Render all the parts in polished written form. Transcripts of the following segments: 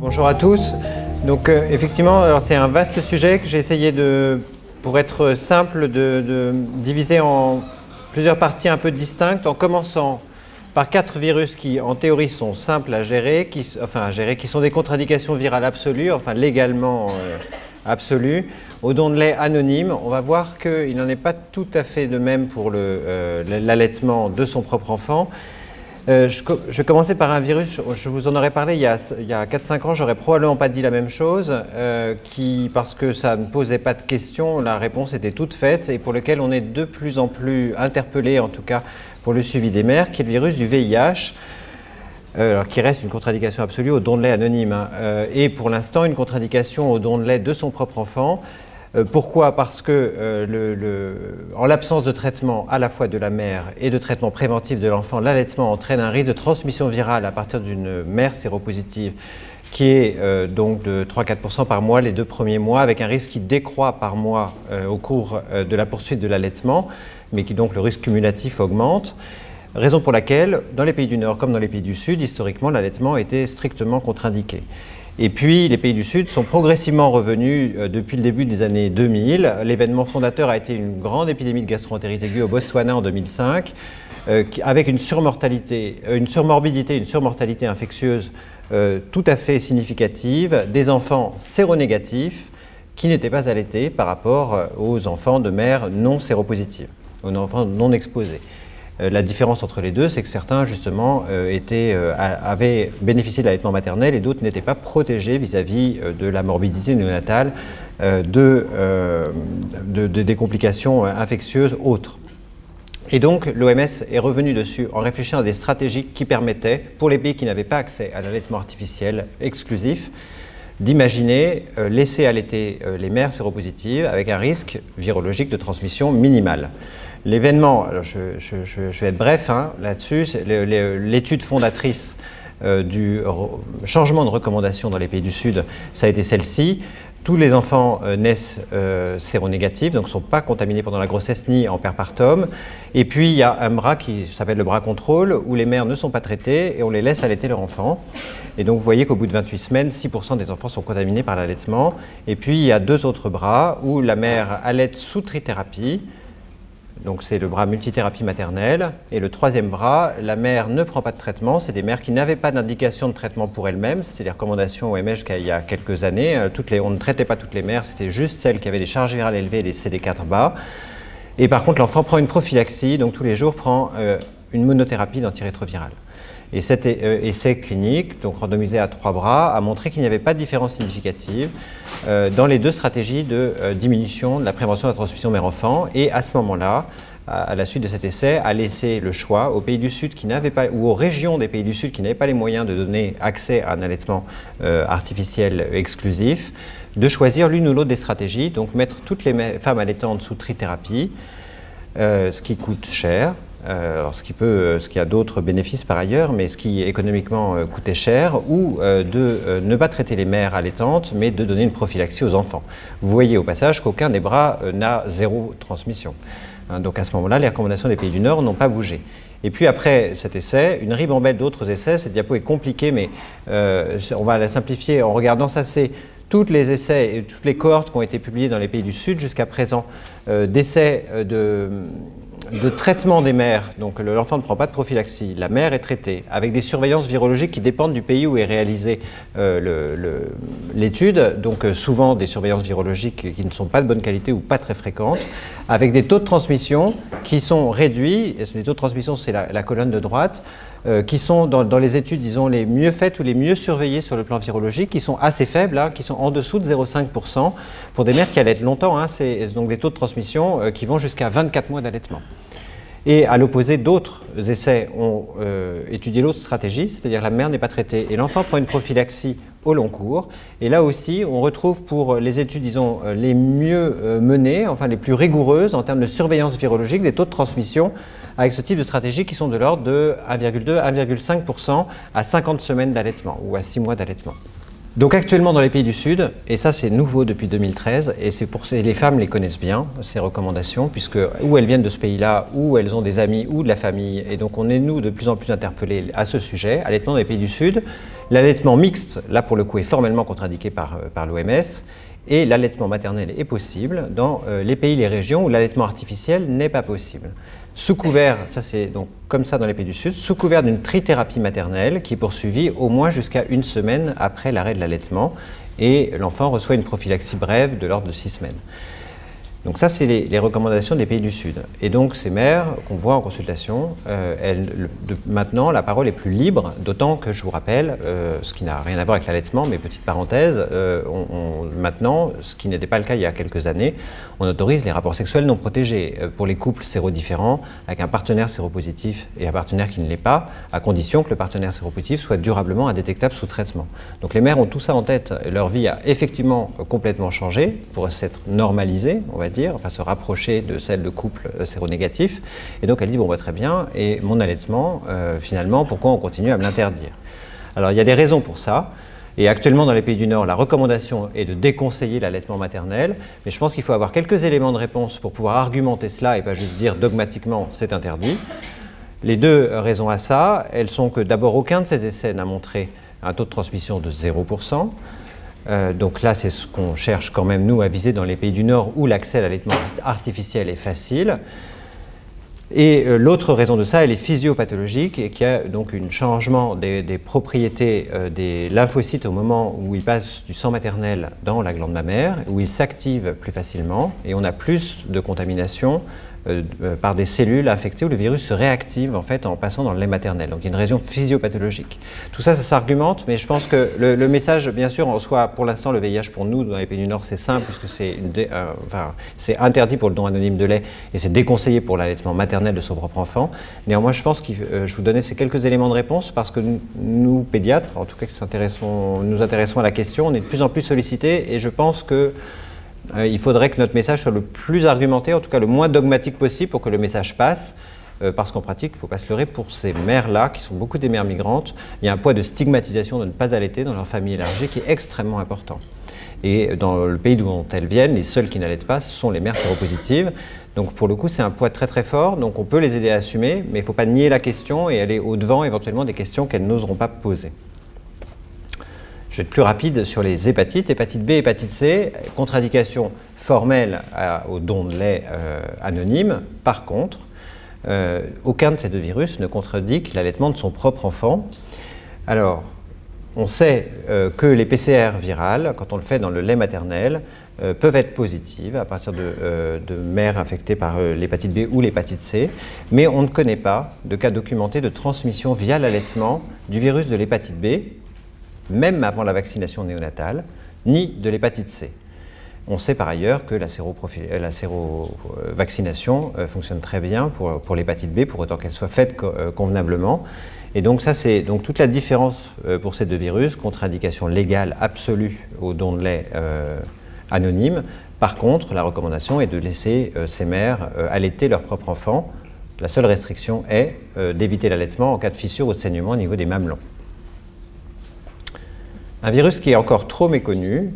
Bonjour à tous. Donc effectivement, c'est un vaste sujet que j'ai essayé pour être simple, de diviser en plusieurs parties un peu distinctes, en commençant par 4 virus qui, en théorie, sont simples à gérer, qui sont des contre-indications virales absolues, enfin légalement absolues, au don de lait anonyme. On va voir qu'il n'en est pas tout à fait de même pour l'allaitement de son propre enfant. Je vais commencer par un virus, je vous en aurais parlé il y a 4-5 ans, j'aurais probablement pas dit la même chose, parce que ça ne posait pas de questions, la réponse était toute faite et pour lequel on est de plus en plus interpellé, en tout cas pour le suivi des mères, qui est le virus du VIH, alors qui reste une contre-indication absolue au don de lait anonyme, et pour l'instant une contre-indication au don de lait de son propre enfant. Pourquoi? Parce que en l'absence de traitement à la fois de la mère et de traitement préventif de l'enfant, l'allaitement entraîne un risque de transmission virale à partir d'une mère séropositive qui est donc de 3-4% par mois les 2 premiers mois, avec un risque qui décroît par mois au cours de la poursuite de l'allaitement, mais qui donc le risque cumulatif augmente. Raison pour laquelle, dans les pays du Nord comme dans les pays du Sud, historiquement, l'allaitement était strictement contre-indiqué. Et puis, les pays du Sud sont progressivement revenus depuis le début des années 2000. L'événement fondateur a été une grande épidémie de gastroentérite aiguë au Botswana en 2005, avec une surmorbidité, une surmortalité infectieuse tout à fait significative, des enfants séronégatifs qui n'étaient pas allaités par rapport aux enfants de mères non séropositives, aux enfants non exposés. La différence entre les deux, c'est que certains, justement, avaient bénéficié de l'allaitement maternel et d'autres n'étaient pas protégés vis-à-vis de la morbidité néonatale, des complications infectieuses autres. Et donc, l'OMS est revenu dessus en réfléchissant à des stratégies qui permettaient, pour les pays qui n'avaient pas accès à l'allaitement artificiel exclusif, d'imaginer laisser allaiter les mères séropositives avec un risque virologique de transmission minimal. L'événement, alors je vais être bref là-dessus, l'étude fondatrice du changement de recommandation dans les pays du Sud, ça a été celle-ci. Tous les enfants naissent séronégatifs, donc ne sont pas contaminés pendant la grossesse ni en perpartum. Et puis il y a un bras qui s'appelle le bras contrôle, où les mères ne sont pas traitées et on les laisse allaiter leur enfant. Et donc vous voyez qu'au bout de 28 semaines, 6% des enfants sont contaminés par l'allaitement. Et puis il y a 2 autres bras où la mère allaite sous trithérapie. Donc c'est le bras multithérapie maternelle. Et le 3e bras, la mère ne prend pas de traitement. C'est des mères qui n'avaient pas d'indication de traitement pour elles-mêmes. C'était les recommandations OMS il y a quelques années. On ne traitait pas toutes les mères, c'était juste celles qui avaient des charges virales élevées et des CD4 bas. Et par contre, l'enfant prend une prophylaxie, donc tous les jours prend une monothérapie d'antirétroviral. Et cet essai clinique, donc randomisé à 3 bras, a montré qu'il n'y avait pas de différence significative dans les 2 stratégies de diminution de la prévention de la transmission mère-enfant. Et à ce moment-là, à la suite de cet essai, a laissé le choix aux pays du Sud qui n'avaient pas, ou aux régions des pays du Sud qui n'avaient pas les moyens de donner accès à un allaitement artificiel exclusif, de choisir l'une ou l'autre des stratégies, donc mettre toutes les femmes allaitantes sous trithérapie, ce qui coûte cher. Alors ce qui a d'autres bénéfices par ailleurs, mais ce qui économiquement coûtait cher, ou de ne pas traiter les mères allaitantes, mais de donner une prophylaxie aux enfants. Vous voyez au passage qu'aucun des bras n'a 0 transmission. Donc à ce moment-là, les recommandations des pays du Nord n'ont pas bougé. Et puis après cet essai, une ribambelle d'autres essais, cette diapo est compliquée, mais on va la simplifier en regardant ça, c'est tous les essais et toutes les cohortes qui ont été publiées dans les pays du Sud jusqu'à présent, d'essais de traitement des mères, donc l'enfant ne prend pas de prophylaxie, la mère est traitée avec des surveillances virologiques qui dépendent du pays où est réalisée l'étude, donc souvent des surveillances virologiques qui ne sont pas de bonne qualité ou pas très fréquentes, avec des taux de transmission qui sont réduits. Les taux de transmission, c'est la colonne de droite, qui sont dans les études, disons, les mieux faites ou les mieux surveillées sur le plan virologique, qui sont assez faibles, qui sont en dessous de 0,5% pour des mères qui allaitent longtemps. C'est donc des taux de transmission qui vont jusqu'à 24 mois d'allaitement. Et à l'opposé, d'autres essais ont étudié l'autre stratégie, c'est-à-dire la mère n'est pas traitée et l'enfant prend une prophylaxie au long cours. Et là aussi, on retrouve pour les études, disons, les mieux menées, enfin les plus rigoureuses en termes de surveillance virologique, des taux de transmission avec ce type de stratégie qui sont de l'ordre de 1,2 à 1,5% à 50 semaines d'allaitement ou à 6 mois d'allaitement. Donc actuellement dans les pays du Sud, et ça c'est nouveau depuis 2013, et les femmes les connaissent bien, ces recommandations, puisque ou elles viennent de ce pays-là, ou elles ont des amis ou de la famille, et donc on est nous de plus en plus interpellés à ce sujet, allaitement dans les pays du Sud. L'allaitement mixte, là pour le coup, est formellement contre-indiqué par l'OMS, et l'allaitement maternel est possible dans les pays, les régions où l'allaitement artificiel n'est pas possible. Sous couvert, ça c'est donc comme ça dans les pays du Sud, sous couvert d'une trithérapie maternelle qui est poursuivie au moins jusqu'à 1 semaine après l'arrêt de l'allaitement, et l'enfant reçoit une prophylaxie brève de l'ordre de 6 semaines. Donc ça, c'est les recommandations des pays du Sud. Et donc ces mères qu'on voit en consultation, maintenant, la parole est plus libre, d'autant que je vous rappelle, ce qui n'a rien à voir avec l'allaitement, mais petite parenthèse, maintenant, ce qui n'était pas le cas il y a quelques années, on autorise les rapports sexuels non protégés pour les couples sérodifférents, avec un partenaire séropositif et un partenaire qui ne l'est pas, à condition que le partenaire séropositif soit durablement indétectable sous traitement. Donc les mères ont tout ça en tête. Leur vie a effectivement complètement changé, pour s'être normalisée, on va dire, enfin se rapprocher de celle de couples séronégatifs. Et donc elle dit, bon bah, très bien, et mon allaitement, finalement, pourquoi on continue à me l'interdire? Alors il y a des raisons pour ça. Et actuellement, dans les pays du Nord, la recommandation est de déconseiller l'allaitement maternel. Mais je pense qu'il faut avoir quelques éléments de réponse pour pouvoir argumenter cela et pas juste dire dogmatiquement c'est interdit. Les deux raisons à ça, elles sont que d'abord, aucun de ces essais n'a montré un taux de transmission de 0%. Donc là, c'est ce qu'on cherche quand même, nous, à viser dans les pays du Nord où l'accès à l'allaitement artificiel est facile. Et l'autre raison de ça, elle est physiopathologique et qui a donc un changement des propriétés des lymphocytes au moment où ils passent du sang maternel dans la glande mammaire, où ils s'activent plus facilement et on a plus de contamination par des cellules infectées où le virus se réactive en fait en passant dans le lait maternel. Donc il y a une raison physiopathologique. Tout ça, ça s'argumente, mais je pense que le message, bien sûr, en soi, pour l'instant, le VIH pour nous, dans les pays du Nord, c'est simple, puisque c'est interdit pour le don anonyme de lait et c'est déconseillé pour l'allaitement maternel de son propre enfant. Néanmoins, je pense que je vous donnais ces quelques éléments de réponse parce que nous, pédiatres, en tout cas qui nous intéressons à la question, on est de plus en plus sollicités et je pense que il faudrait que notre message soit le plus argumenté, en tout cas le moins dogmatique possible pour que le message passe, parce qu'en pratique, il ne faut pas se leurrer, pour ces mères-là, qui sont beaucoup des mères migrantes, il y a un poids de stigmatisation de ne pas allaiter dans leur famille élargie qui est extrêmement important. Et dans le pays dont elles viennent, les seules qui n'allaitent pas, ce sont les mères séropositives. Donc pour le coup, c'est un poids très très fort, donc on peut les aider à assumer, mais il ne faut pas nier la question et aller au-devant éventuellement des questions qu'elles n'oseront pas poser. Je vais être plus rapide sur les hépatites. Hépatite B, hépatite C, contre-indication formelle au don de lait anonyme. Par contre, aucun de ces deux virus ne contre-indique l'allaitement de son propre enfant. Alors, on sait que les PCR virales, quand on le fait dans le lait maternel, peuvent être positives à partir de mères infectées par l'hépatite B ou l'hépatite C, mais on ne connaît pas de cas documentés de transmission via l'allaitement du virus de l'hépatite B, même avant la vaccination néonatale, ni de l'hépatite C. On sait par ailleurs que la sérovaccination fonctionne très bien pour l'hépatite B, pour autant qu'elle soit faite convenablement. Et donc ça, c'est donc toute la différence pour ces deux virus, contre-indication légale absolue au don de lait anonyme. Par contre, la recommandation est de laisser ces mères allaiter leur propre enfant. La seule restriction est d'éviter l'allaitement en cas de fissure ou de saignement au niveau des mamelons. Un virus qui est encore trop méconnu,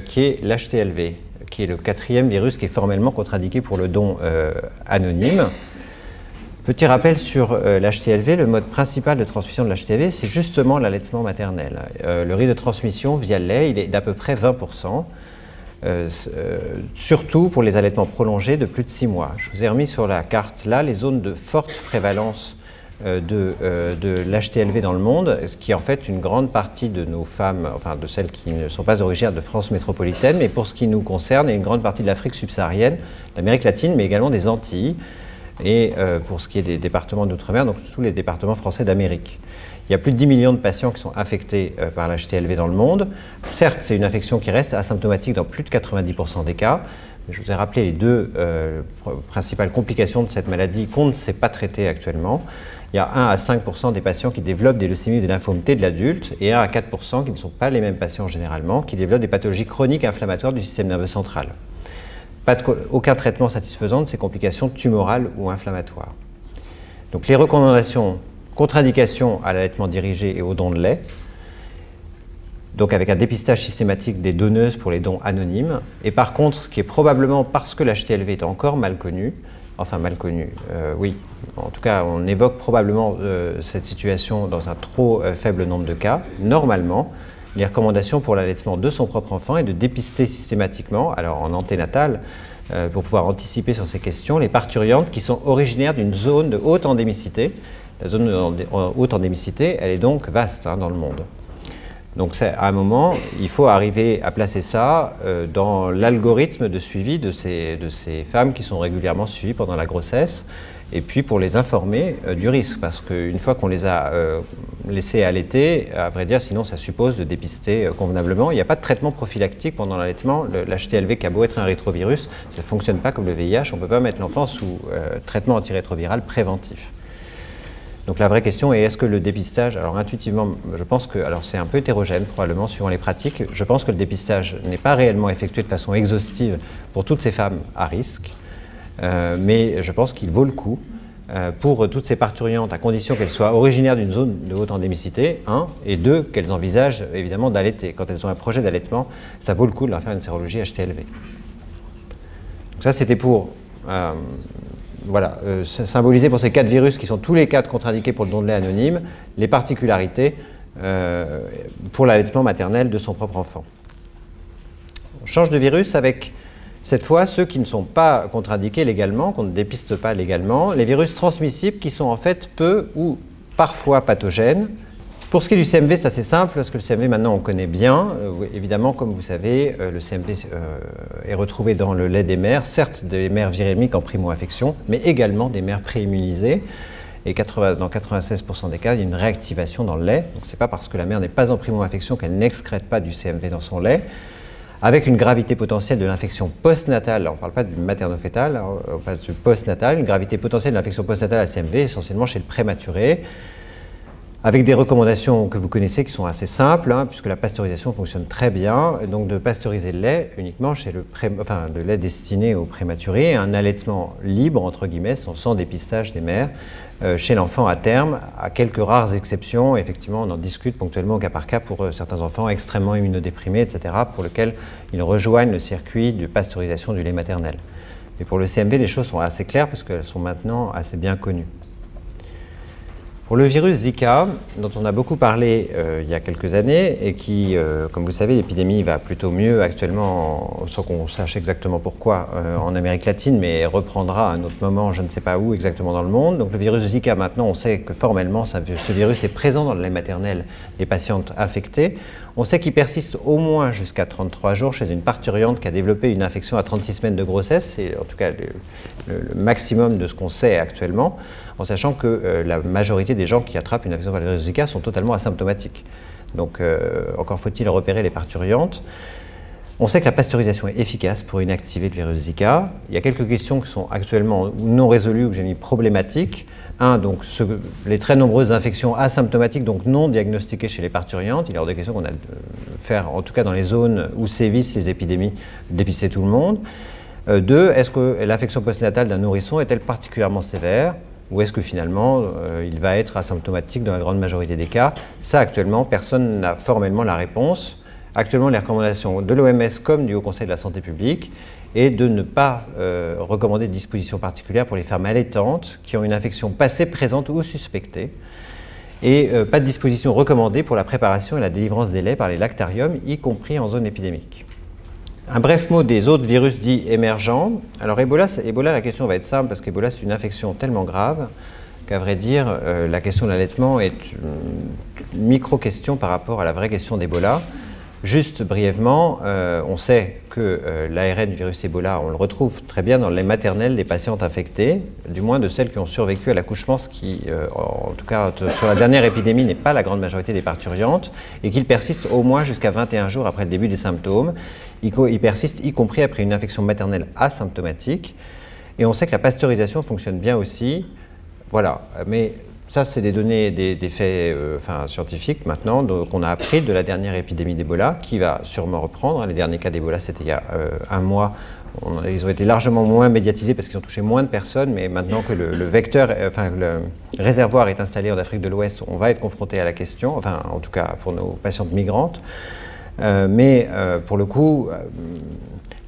qui est l'HTLV, qui est le 4e virus qui est formellement contre-indiqué pour le don anonyme. Petit rappel sur l'HTLV, le mode principal de transmission de l'HTLV, c'est justement l'allaitement maternel. Le risque de transmission via le lait, il est d'à peu près 20%, surtout pour les allaitements prolongés de plus de 6 mois. Je vous ai remis sur la carte là les zones de forte prévalence de l'HTLV dans le monde, ce qui est en fait une grande partie de nos femmes, enfin de celles qui ne sont pas originaires de France métropolitaine, mais pour ce qui nous concerne, et une grande partie de l'Afrique subsaharienne, d'Amérique latine, mais également des Antilles, et pour ce qui est des départements d'outre-mer, donc tous les départements français d'Amérique. Il y a plus de 10 millions de patients qui sont infectés par l'HTLV dans le monde. Certes, c'est une infection qui reste asymptomatique dans plus de 90% des cas. Je vous ai rappelé les deux principales complications de cette maladie qu'on ne sait pas traiter actuellement. Il y a 1 à 5% des patients qui développent des leucémies ou des lymphomes T de l'adulte et 1 à 4% qui ne sont pas les mêmes patients généralement, qui développent des pathologies chroniques inflammatoires du système nerveux central. Aucun traitement satisfaisant de ces complications tumorales ou inflammatoires. Donc les recommandations, contre-indication à l'allaitement dirigé et au don de lait, donc avec un dépistage systématique des donneuses pour les dons anonymes. Et par contre, ce qui est probablement parce que l'HTLV est encore mal connu, Enfin, mal connu, oui. En tout cas, on évoque probablement cette situation dans un trop faible nombre de cas. Normalement, les recommandations pour l'allaitement de son propre enfant est de dépister systématiquement, alors en anténatal, pour pouvoir anticiper sur ces questions, les parturientes qui sont originaires d'une zone de haute endémicité. La zone de haute endémicité, elle est donc vaste dans le monde. Donc à un moment, il faut arriver à placer ça dans l'algorithme de suivi de ces femmes qui sont régulièrement suivies pendant la grossesse, et puis pour les informer du risque, parce qu'une fois qu'on les a laissées allaiter, à vrai dire, sinon ça suppose de dépister convenablement. Il n'y a pas de traitement prophylactique pendant l'allaitement. L'HTLV qui a beau être un rétrovirus, ça ne fonctionne pas comme le VIH, on ne peut pas mettre l'enfant sous traitement antirétroviral préventif. Donc la vraie question est, est-ce que le dépistage, alors intuitivement, je pense que, alors c'est un peu hétérogène probablement suivant les pratiques, je pense que le dépistage n'est pas réellement effectué de façon exhaustive pour toutes ces femmes à risque, mais je pense qu'il vaut le coup pour toutes ces parturientes, à condition qu'elles soient originaires d'une zone de haute endémicité, et deux, qu'elles envisagent évidemment d'allaiter. Quand elles ont un projet d'allaitement, ça vaut le coup de leur faire une sérologie HTLV. Donc ça c'était pour... Voilà, symbolisé pour ces 4 virus qui sont tous les 4 contre-indiqués pour le don de lait anonyme, les particularités pour l'allaitement maternel de son propre enfant. On change de virus avec, cette fois, ceux qui ne sont pas contre-indiqués légalement, qu'on ne dépiste pas légalement, les virus transmissibles qui sont en fait peu ou parfois pathogènes. Pour ce qui est du CMV, c'est assez simple, parce que le CMV, maintenant, on connaît bien. Évidemment, comme vous savez, le CMV est retrouvé dans le lait des mères, certes des mères virémiques en primo-infection, mais également des mères préimmunisées. Et dans 96% des cas, il y a une réactivation dans le lait. Donc, ce n'est pas parce que la mère n'est pas en primo-infection qu'elle n'excrète pas du CMV dans son lait. Avec une gravité potentielle de l'infection postnatale, on ne parle pas du materno-fœtal, on parle du postnatal, une gravité potentielle de l'infection postnatale à CMV, essentiellement chez le prématuré, avec des recommandations que vous connaissez qui sont assez simples, puisque la pasteurisation fonctionne très bien, donc de pasteuriser le lait uniquement chez le lait destiné aux prématurés, et un allaitement libre, entre guillemets, sans dépistage des mères, chez l'enfant à terme, à quelques rares exceptions. Effectivement, on en discute ponctuellement au cas par cas pour certains enfants extrêmement immunodéprimés, etc., pour lesquels ils rejoignent le circuit de pasteurisation du lait maternel. Et pour le CMV, les choses sont assez claires, parce qu'elles sont maintenant assez bien connues. Pour le virus Zika, dont on a beaucoup parlé il y a quelques années, et qui, comme vous savez, l'épidémie va plutôt mieux actuellement, sans qu'on sache exactement pourquoi, en Amérique latine, mais reprendra à un autre moment, je ne sais pas où exactement dans le monde. Donc le virus Zika, maintenant, on sait que formellement, ce virus est présent dans le lait maternel des patientes affectées. On sait qu'il persiste au moins jusqu'à 33 jours chez une parturiente qui a développé une infection à 36 semaines de grossesse. C'est en tout cas le maximum de ce qu'on sait actuellement, en sachant que la majorité des gens qui attrapent une infection par le virus Zika sont totalement asymptomatiques. Donc encore faut-il repérer les parturientes. On sait que la pasteurisation est efficace pour inactiver le virus Zika. Il y a quelques questions qui sont actuellement non résolues ou que j'ai mis problématiques. Donc les très nombreuses infections asymptomatiques, donc non diagnostiquées chez les parturientes. Il y a des questions qu'on a de faire, en tout cas dans les zones où sévissent les épidémies, dépister tout le monde. 2, est-ce que l'infection postnatale d'un nourrisson est-elle particulièrement sévère? Ou est-ce que finalement, il va être asymptomatique dans la grande majorité des cas? Ça, actuellement, personne n'a formellement la réponse. Actuellement, les recommandations de l'OMS comme du Haut Conseil de la Santé publique est de ne pas recommander de dispositions particulières pour les femmes allaitantes qui ont une infection passée, présente ou suspectée. Et pas de disposition recommandée pour la préparation et la délivrance des laits par les lactariums, y compris en zone épidémique. Un bref mot des autres virus dits émergents. Alors Ebola, la question va être simple parce qu'Ebola c'est une infection tellement grave qu'à vrai dire, la question de l'allaitement est une micro-question par rapport à la vraie question d'Ebola. Juste brièvement, on sait que l'ARN du virus Ebola, on le retrouve très bien dans les maternelles des patientes infectées, du moins de celles qui ont survécu à l'accouchement, ce qui, en tout cas sur la dernière épidémie, n'est pas la grande majorité des parturientes, et qu'il persiste au moins jusqu'à 21 jours après le début des symptômes. Il persiste y compris après une infection maternelle asymptomatique, et on sait que la pasteurisation fonctionne bien aussi. Voilà, mais ça, c'est des données, des faits scientifiques maintenant, qu'on a appris de la dernière épidémie d'Ebola, qui va sûrement reprendre. Les derniers cas d'Ebola, c'était il y a un mois. Ils ont été largement moins médiatisés parce qu'ils ont touché moins de personnes, mais maintenant que le réservoir est installé en Afrique de l'Ouest, on va être confronté à la question, enfin, en tout cas pour nos patientes migrantes. Mais pour le coup,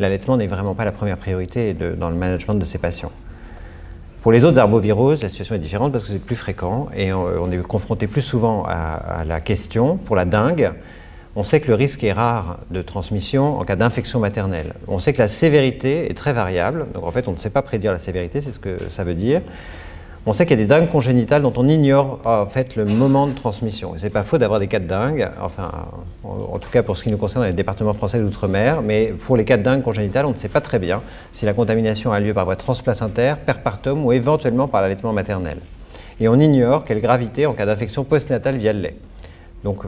l'allaitement n'est vraiment pas la première priorité dans le management de ces patients. Pour les autres arboviroses, la situation est différente parce que c'est plus fréquent et on est confronté plus souvent à la question. Pour la dengue, on sait que le risque est rare de transmission en cas d'infection maternelle. On sait que la sévérité est très variable, donc en fait on ne sait pas prédire la sévérité, c'est ce que ça veut dire. On sait qu'il y a des dengues congénitales dont on ignore en fait le moment de transmission. C'est pas faux d'avoir des cas de dengue, enfin en tout cas pour ce qui nous concerne dans les départements français d'outre-mer, mais pour les cas de dengue congénitale, on ne sait pas très bien si la contamination a lieu par voie transplacentaire, perpartum ou éventuellement par l'allaitement maternel. Et on ignore quelle gravité en cas d'infection postnatale via le lait. Donc,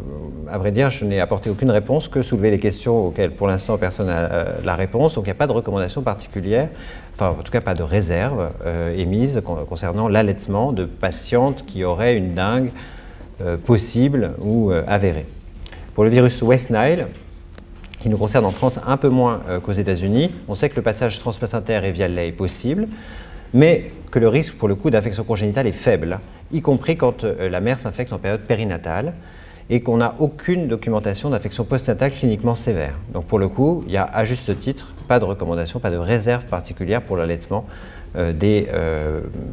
à vrai dire, je n'ai apporté aucune réponse, que soulever les questions auxquelles, pour l'instant, personne n'a la réponse. Donc, il n'y a pas de recommandation particulière, enfin, en tout cas, pas de réserve émise concernant l'allaitement de patientes qui auraient une dengue possible ou avérée. Pour le virus West Nile, qui nous concerne en France un peu moins qu'aux États-Unis, on sait que le passage transplacentaire et via le lait est possible, mais que le risque, pour le coup, d'infection congénitale est faible, y compris quand la mère s'infecte en période périnatale, et qu'on n'a aucune documentation d'infection postnatale cliniquement sévère. Donc pour le coup, il y a à juste titre pas de recommandation, pas de réserve particulière pour l'allaitement des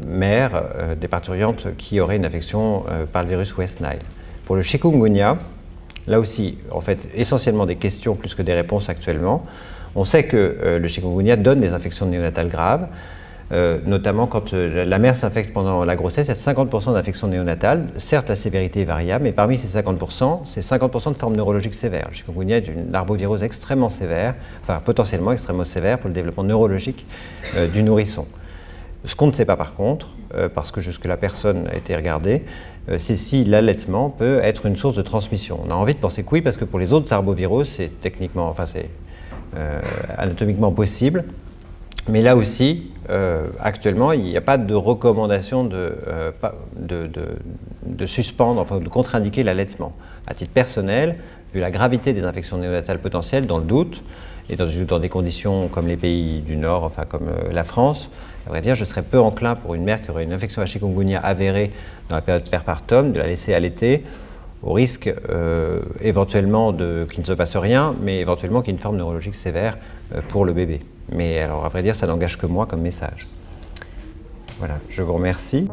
mères, des parturientes qui auraient une infection par le virus West Nile. Pour le chikungunya, là aussi, en fait, essentiellement des questions plus que des réponses actuellement. On sait que le chikungunya donne des infections néonatales graves, notamment quand la mère s'infecte pendant la grossesse, il y a 50% d'infections néonatales. Certes, la sévérité est variable, mais parmi ces 50%, c'est 50% de formes neurologiques sévères. Le chikungunya est une arbovirose extrêmement sévère, enfin potentiellement extrêmement sévère pour le développement neurologique du nourrisson. Ce qu'on ne sait pas par contre, parce que jusque-là personne n'a été regardé, c'est si l'allaitement peut être une source de transmission. On a envie de penser que oui, parce que pour les autres arboviroses, c'est techniquement, enfin c'est anatomiquement possible. Mais là aussi, actuellement, il n'y a pas de recommandation de suspendre, enfin de contre-indiquer l'allaitement. À titre personnel, vu la gravité des infections néonatales potentielles, dans le doute, et dans des conditions comme les pays du Nord, enfin comme la France, à vrai dire, je serais peu enclin pour une mère qui aurait une infection à chikungunya avérée dans la période perpartum de la laisser allaiter, au risque éventuellement qu'il ne se passe rien, mais éventuellement qu'il y ait une forme neurologique sévère pour le bébé. Mais alors, à vrai dire, ça n'engage que moi comme message. Voilà, je vous remercie.